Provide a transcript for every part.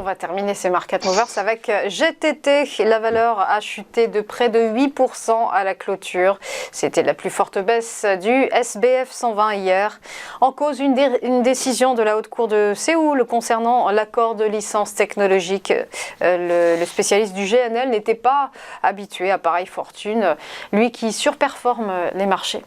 va terminer ces Market Movers avec GTT. La valeur a chuté de près de 8% à la clôture. C'était la plus forte baisse du SBF 120 hier. En cause, une décision de la Haute Cour de Séoul concernant l'accord de licence technologique. Le spécialiste du GNL n'était pas habitué à pareille fortune, lui qui surperforme les marchés.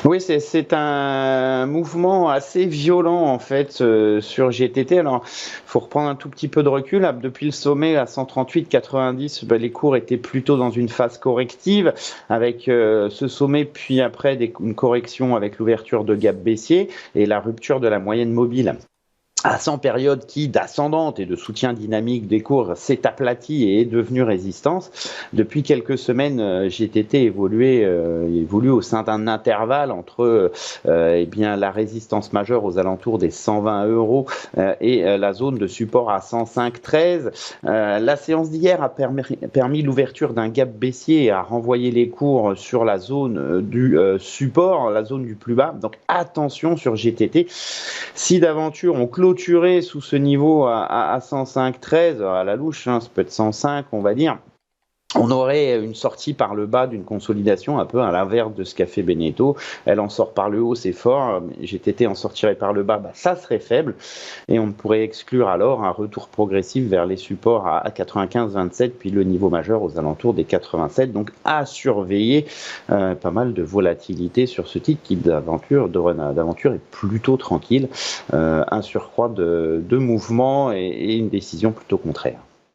Oui, c'est un mouvement assez violent en fait sur GTT. Alors, il faut reprendre un tout petit peu de recul. Là, depuis le sommet à 138,90, les cours étaient plutôt dans une phase corrective avec ce sommet, puis après une correction avec l'ouverture de gap baissier et la rupture de la moyenne mobile. À 100 périodes qui, d'ascendante et de soutien dynamique des cours, s'est aplati et est devenue résistance. Depuis quelques semaines, GTT évolue au sein d'un intervalle entre la résistance majeure aux alentours des 120 € et la zone de support à 105,13. La séance d'hier a permis l'ouverture d'un gap baissier et a renvoyé les cours sur la zone du support, la zone du plus bas. Donc attention sur GTT. Si d'aventure on clôturé sous ce niveau à 105,13, à la louche, ça peut être 105, on va dire. On aurait une sortie par le bas d'une consolidation un peu à l'inverse de ce qu'a fait Beneteau. Elle en sort par le haut, c'est fort. GTT en sortirait par le bas, ça serait faible. Et on pourrait exclure alors un retour progressif vers les supports à 95,27, puis le niveau majeur aux alentours des 87. Donc à surveiller, pas mal de volatilité sur ce titre qui d'aventure est plutôt tranquille. Un surcroît de mouvement et une décision plutôt contraire.